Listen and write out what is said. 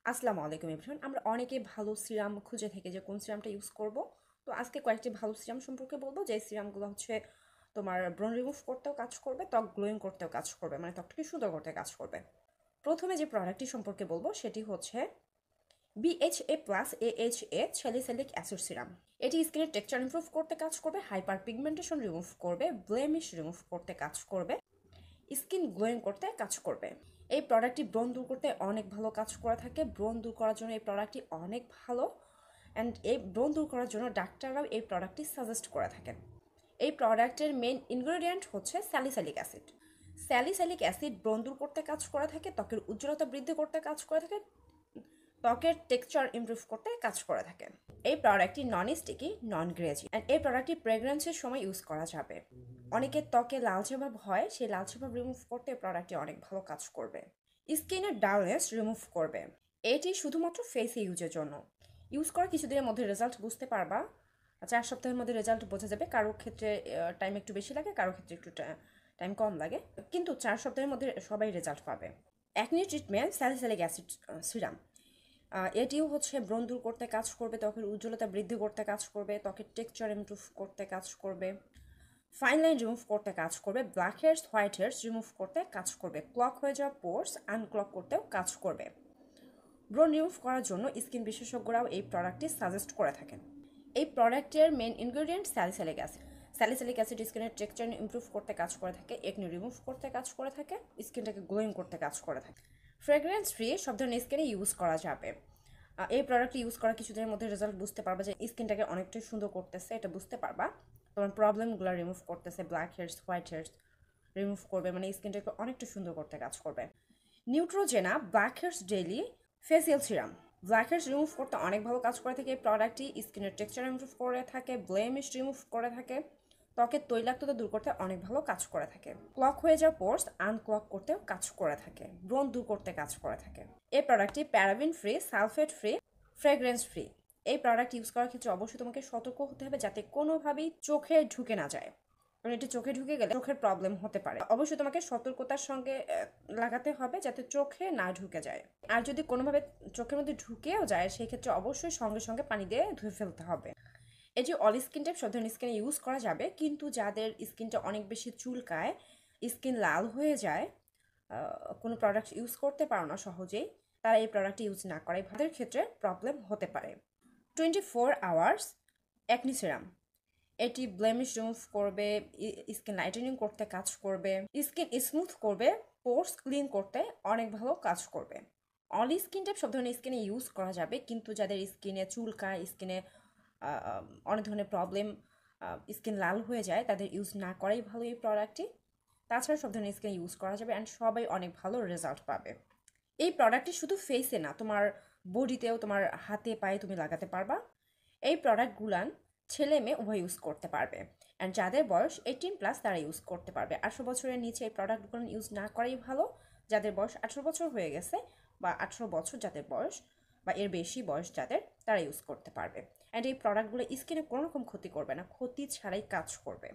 আসসালামু আলাইকুম এভরিওয়ান। আমরা অনেকে ভালো সিরাম খুঁজে থাকি যে কোন সিরামটা ইউজ করব। তো আজকে কয়েকটি ভালো সিরাম সম্পর্কে বলবো যে সিরামগুলো হচ্ছে তোমার ব্রণ রিমুভ করতেও কাজ করবে, ত্বক গ্লোয়িং করতেও কাজ করবে, মানে ত্বকটাকে সুন্দর করতে কাজ করবে। প্রথমে যে প্রোডাক্টটি সম্পর্কে বলবো সেটি হচ্ছে BHA plus AHA salicylic acid serum. এটি স্কিনের টেক্সচার ইমপ্রুভ করতে কাজ করবে, হাইপার পিগমেন্টেশন রিমুভ করবে, ব্লেমিশ রিমুভ করতে কাজ করবে, স্কিন গ্লোয়িং করতে কাজ করবে। এই প্রোডাক্টটি ব্রণ দূর করতে অনেক ভালো কাজ করে থাকে। ব্রণ দূর করার জন্য এই প্রোডাক্টটি অনেক ভালো, অ্যান্ড এই ব্রণ দূর করার জন্য ডাক্তাররাও এই প্রোডাক্টটি সাজেস্ট করে থাকেন। এই প্রোডাক্টের মেইন ইনগ্রেডিয়েন্ট হচ্ছে স্যালিসাইলিক অ্যাসিড। স্যালিসাইলিক অ্যাসিড ব্রণ দূর করতে কাজ করে থাকে, ত্বকের উজ্জ্বলতা বৃদ্ধি করতে কাজ করে থাকে, ত্বকের টেক্সচার ইমপ্রুভ করতে কাজ করে থাকে। এই প্রোডাক্টটি নন স্টিকি, নন গ্রেজি, অ্যান্ড এই প্রোডাক্টটি প্রেগন্যান্সির সময় ইউজ করা যাবে। অনেকের ত্বকে লালচে ভাব হয়, সেই লালচে ভাব রিমুভ করতে এই প্রোডাক্টটি অনেক ভালো কাজ করবে। স্কিনের ডালনেস রিমুভ করবে। এটি শুধুমাত্র ফেসে ইউজের জন্য। ইউজ করার কিছুদিনের মধ্যে রেজাল্ট বুঝতে পারবা। 4 সপ্তাহের মধ্যে রেজাল্ট বোঝা যাবে। কারোর ক্ষেত্রে টাইম একটু বেশি লাগে, কারোর ক্ষেত্রে একটু টাইম কম লাগে, কিন্তু 4 সপ্তাহের মধ্যে সবাই রেজাল্ট পাবে। Acne treatment salicylic acid serum. এটিও হচ্ছে ব্রণ দূর করতে কাজ করবে, ত্বকের উজ্জ্বলতা বৃদ্ধি করতে কাজ করবে, ত্বকের টেক্সচার ইমপ্রুভ করতে কাজ করবে, ফাইন লাইন রিমুভ করতে কাজ করবে, black here's white here's remove করতে কাজ করবে, ক্লক হয়ে যাওয়া পোর্স আনক্লক করতেও কাজ করবে। ব্রণ রিমুভ করার জন্য স্কিন বিশেষজ্ঞরাও এই প্রোডাক্টটি সাজেস্ট করে থাকেন। এই প্রোডাক্টের main ingredient salicylic acid. Salicylic acid স্কিনের টেক্সচার ইমপ্রুভ করতে কাজ করে থাকে, একনি রিমুভ করতে কাজ করে থাকে, স্কিনটাকে গ্লোয়িং করতে কাজ করে থাকে। ফ্রেগ্রেন্স ফ্রি সব ধরনের স্কিনে ইউজ করা যাবে। এই প্রোডাক্টটি ইউজ করার কিছুদিনের মধ্যে রেজাল্ট বুঝতে পারবা যে স্কিনটাকে অনেকটাই সুন্দর করতেছে, এটা বুঝতে পারবা। তোমার প্রবলেমগুলো রিমুভ করতেছে, black here's white here's remove করবে, মানে স্কিনটাকে অনেকটা সুন্দর করতে কাজ করবে। নিউট্রোজেনা black here's daily facial serum. Black here's remove করতে অনেক ভালো কাজ করে থাকে এই প্রোডাক্টটি। স্কিনের টেক্সচার ইমপ্রুভ করে থাকে, ব্লেমিশ রিমুভ করে থাকে, ত্বকের তৈলাক্ততা দূর করতে অনেক ভালো কাজ করে থাকে। ক্লক হয়ে যাওয়া পোর্স আনক্লক করতেও কাজ করে থাকে, ব্রণ দূর করতে কাজ করে থাকে। এই প্রোডাক্টটি paraben free, sulphate free, fragrance free. এই প্রোডাক্ট ইউজ করার ক্ষেত্রে অবশ্যই তোমাকে সতর্ক হতে হবে যাতে কোনোভাবেই চোখে ঢুকে না যায়, কারণ এটি চোখে ঢুকে গেলে চোখের প্রবলেম হতে পারে। অবশ্যই তোমাকে সতর্কতার সঙ্গে লাগাতে হবে যাতে চোখে না ঢুকে যায়। আর যদি কোনোভাবে চোখের মধ্যে ঢুকেও যায় সেই ক্ষেত্রে অবশ্যই সঙ্গে সঙ্গে পানি দিয়ে ধুয়ে ফেলতে হবে। এটি অল স্কিন টাইপ সব ধরনের স্কিনে ইউজ করা যাবে, কিন্তু যাদের স্কিনটা অনেক বেশি চুলকায়, স্কিন লাল হয়ে যায়, কোনো প্রোডাক্ট ইউজ করতে পারো না সহজেই, তারা এই প্রোডাক্ট ইউজ না করে, তাদের ক্ষেত্রে প্রবলেম হতে পারে। 24 আওয়ার্স অ্যাকনি সিরাম। এটি ব্লেমিশ রিমুভ করবে, স্কিন লাইটেনিং করতে কাজ করবে, স্কিন স্মুথ করবে, পোর্স ক্লিন করতে অনেক ভালো কাজ করবে। অল স্কিন টাইপ সব ধরনের স্কিনে ইউজ করা যাবে, কিন্তু যাদের স্কিনে চুলকায়, স্কিনে অনেক ধরনের প্রবলেম, স্কিন লাল হয়ে যায়, তাদের ইউজ না করাই ভালো এই প্রোডাক্টটি। তাছাড়া সব ধরনের স্কিনে ইউজ করা যাবে অ্যান্ড সবাই অনেক ভালো রেজাল্ট পাবে। এই প্রোডাক্টটি শুধু ফেসে না, তোমার বডিতেও, তোমার হাতে পায়ে তুমি লাগাতে পারবা। এই প্রোডাক্টগুলান ছেলে মেয়ে উভয় ইউজ করতে পারবে, অ্যান্ড যাদের বয়স 18+ তারা ইউজ করতে পারবে। 18 বছরের নিচে এই প্রোডাক্টগুলো ইউজ না করাই ভালো। যাদের বয়স 18 বছর হয়ে গেছে, বা 18 বছর যাদের বয়স, বা এর বেশি বয়স যাদের, তারা ইউজ করতে পারবে। অ্যান্ড এই প্রোডাক্টগুলো স্কিনে কোনো রকম ক্ষতি করবে না, ক্ষতি ছাড়াই কাজ করবে।